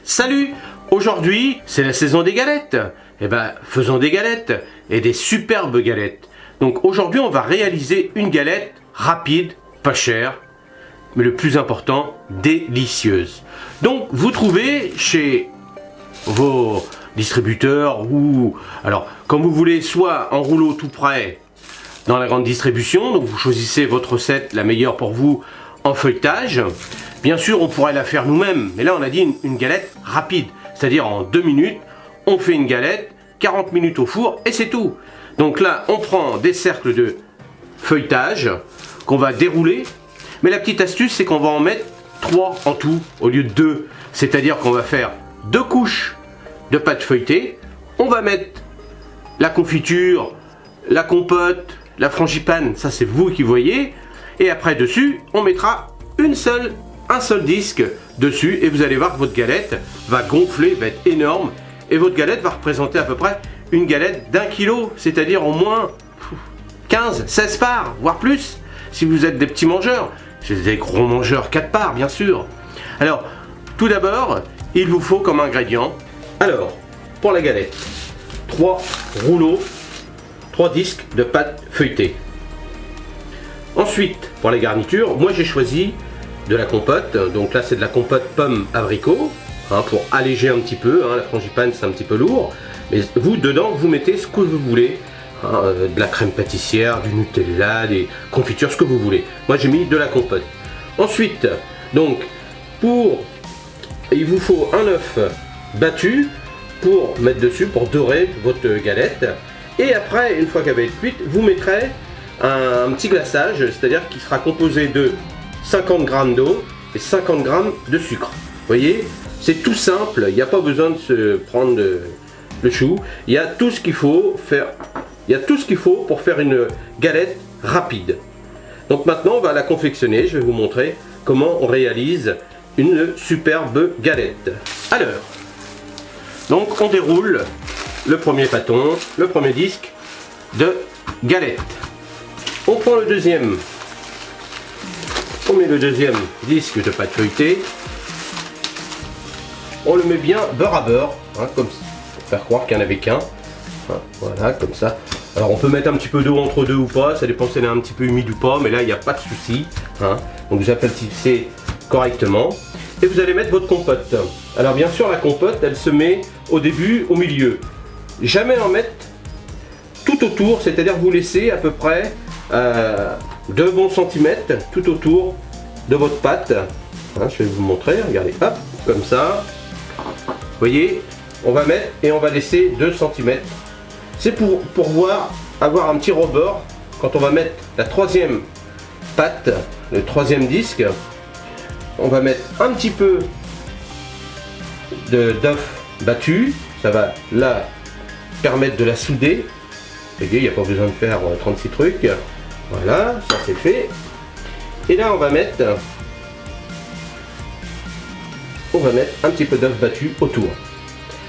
Salut! Aujourd'hui, c'est la saison des galettes. Eh ben, faisons des galettes et des superbes galettes. Donc aujourd'hui, on va réaliser une galette rapide, pas chère, mais le plus important, délicieuse. Donc vous trouvez chez vos distributeurs ou alors comme vous voulez, soit en rouleau tout prêt dans la grande distribution. Donc vous choisissez votre recette la meilleure pour vous en feuilletage. Bien sûr, on pourrait la faire nous-mêmes, mais là on a dit une galette rapide, c'est-à-dire en 2 minutes, on fait une galette, 40 minutes au four et c'est tout. Donc là, on prend des cercles de feuilletage qu'on va dérouler, mais la petite astuce, c'est qu'on va en mettre 3 en tout au lieu de 2, c'est-à-dire qu'on va faire 2 couches de pâte feuilletée, on va mettre la confiture, la compote, la frangipane, ça c'est vous qui voyez, et après dessus, on mettra un seul disque dessus et vous allez voir que votre galette va gonfler, va être énorme et votre galette va représenter à peu près une galette d'1 kilo, c'est-à-dire au moins 15, 16 parts, voire plus, si vous êtes des petits mangeurs. C'est des gros mangeurs, 4 parts bien sûr. Alors, tout d'abord, il vous faut comme ingrédient, alors, pour la galette, 3 rouleaux, 3 disques de pâte feuilletée. Ensuite, pour la garniture, moi j'ai choisi de la compote, donc là c'est de la compote pomme abricot, pour alléger un petit peu, la frangipane c'est un petit peu lourd, mais vous dedans vous mettez ce que vous voulez, de la crème pâtissière, du Nutella, des confitures, ce que vous voulez. Moi j'ai mis de la compote. Ensuite, donc, il vous faut un œuf battu pour mettre dessus, pour dorer votre galette, et après, une fois qu'elle va être cuite, vous mettrez un petit glaçage, c'est-à-dire qu'il sera composé de 50 g d'eau et 50 g de sucre. Vous voyez, c'est tout simple, il n'y a pas besoin de se prendre le chou. Il y a tout ce qu'il faut faire. Il y a tout ce qu'il faut pour faire une galette rapide. Donc maintenant, on va la confectionner. Je vais vous montrer comment on réalise une superbe galette. Alors, donc on déroule le premier pâton, le premier disque de galette. On prend le deuxième. On met le deuxième disque de pâte feuilletée. On le met bien beurre à beurre, comme ça, pour faire croire qu'il n'y en avait qu'un. Voilà, comme ça. Alors on peut mettre un petit peu d'eau entre deux ou pas, ça dépend si elle est un petit peu humide ou pas, mais là il n'y a pas de souci. Donc vous aplatissez correctement. Et vous allez mettre votre compote. Alors bien sûr la compote, elle se met au début, au milieu. Jamais en mettre tout autour, c'est-à-dire vous laissez à peu près 2 bons centimètres tout autour de votre pâte. Je vais vous montrer, regardez, hop, comme ça. Vous voyez, on va mettre et on va laisser 2 cm. C'est pour avoir un petit rebord quand on va mettre la troisième pâte, le troisième disque. On va mettre un petit peu d'œuf battu, ça va là permettre de la souder. Vous voyez, il n'y a pas besoin de faire 36 trucs. Voilà, ça c'est fait. Et là on va mettre un petit peu d'œuf battu autour.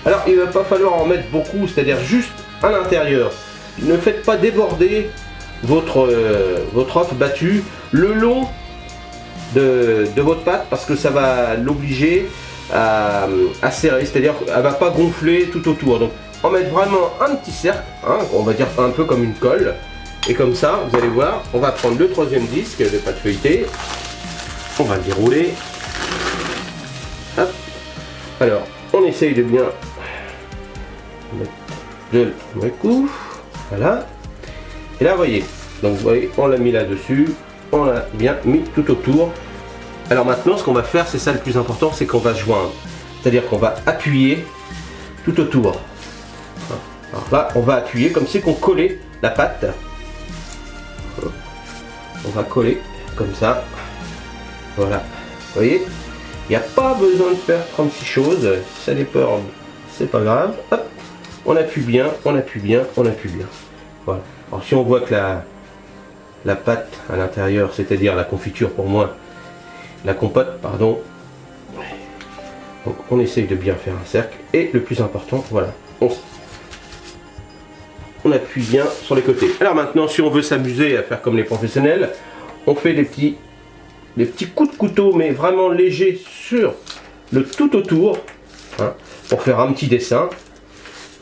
Alors il ne va pas falloir en mettre beaucoup, c'est-à-dire juste à l'intérieur. Ne faites pas déborder votre œuf battu le long de votre pâte parce que ça va l'obliger à serrer, c'est-à-dire qu'elle ne va pas gonfler tout autour. Donc on met vraiment un petit cercle, on va dire un peu comme une colle. Et comme ça, vous allez voir, on va prendre le troisième disque de pâte feuilletée. On va le dérouler. Hop. Alors, on essaye de bien mettre de le coup. Voilà. Et là, vous voyez. Donc, vous voyez, on l'a mis là-dessus. On l'a bien mis tout autour. Alors maintenant, ce qu'on va faire, c'est ça le plus important, c'est qu'on va joindre. C'est-à-dire qu'on va appuyer tout autour. Alors là, on va appuyer comme si on collait la pâte. On va coller comme ça. Voilà. Vous voyez, il n'y a pas besoin de faire 36 choses. Si ça déborde, c'est pas grave. Hop, on appuie bien, on appuie bien, on appuie bien. Voilà. Alors si on voit que la pâte à l'intérieur, c'est-à-dire la confiture pour moi, la compote, pardon. Donc on essaye de bien faire un cercle. Et le plus important, voilà. On appuie bien sur les côtés. Alors maintenant, si on veut s'amuser à faire comme les professionnels, on fait des petits coups de couteau, mais vraiment légers sur le tout autour. hein, pour faire un petit dessin.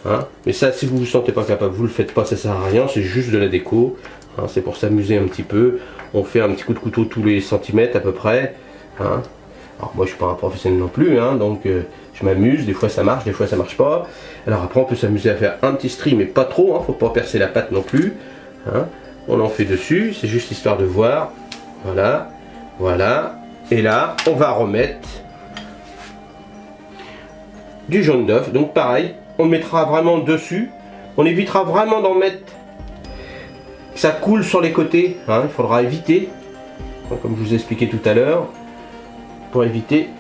Hein. Mais ça, si vous vous sentez pas capable, vous le faites pas, ça sert à rien, c'est juste de la déco. Hein, c'est pour s'amuser un petit peu. On fait un petit coup de couteau tous les centimètres à peu près. Hein. Alors moi je suis pas un professionnel non plus, hein, donc je m'amuse, des fois ça marche, des fois ça marche pas. Alors après on peut s'amuser à faire un petit string, mais pas trop, hein, faut pas percer la pâte non plus. Hein. On en fait dessus, c'est juste histoire de voir. Voilà, voilà. Et là on va remettre du jaune d'œuf, donc pareil. On le mettra vraiment dessus. On évitera vraiment d'en mettre. Ça coule sur les côtés. Hein, il faudra éviter. Comme je vous ai expliqué tout à l'heure. Pour éviter.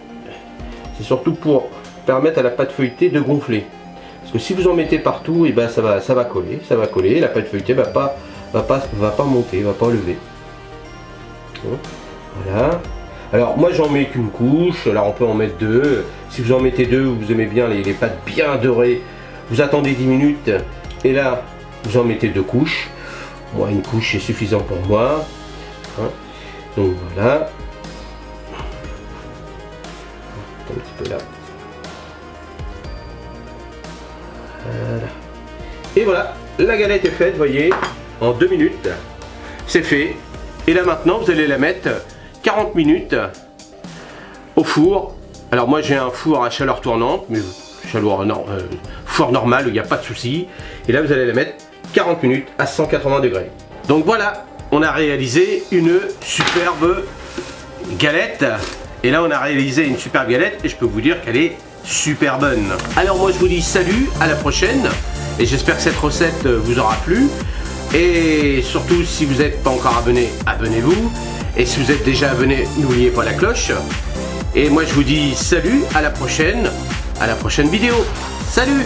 C'est surtout pour permettre à la pâte feuilletée de gonfler. Parce que si vous en mettez partout, et ben ça va coller. Ça va coller. La pâte feuilletée va pas monter, va pas lever. Voilà. Alors moi j'en mets qu'une couche, alors on peut en mettre deux. Si vous en mettez deux, vous aimez bien les pâtes bien dorées, vous attendez 10 minutes et là vous en mettez deux couches. Moi une couche c'est suffisant pour moi. Hein. Donc voilà. Un petit peu là. Voilà. Et voilà, la galette est faite, voyez, en 2 minutes. C'est fait. Et là maintenant vous allez la mettre 40 minutes au four. Alors moi j'ai un four à chaleur tournante, mais four normal, il n'y a pas de souci. Et là vous allez la mettre 40 minutes à 180 degrés. Donc voilà, on a réalisé une superbe galette. Et là on a réalisé une superbe galette et je peux vous dire qu'elle est super bonne. Alors moi je vous dis salut, à la prochaine. Et j'espère que cette recette vous aura plu. Et surtout si vous n'êtes pas encore abonné, abonnez-vous. Et si vous êtes déjà abonné, n'oubliez pas la cloche. Et moi je vous dis salut, à la prochaine vidéo. Salut!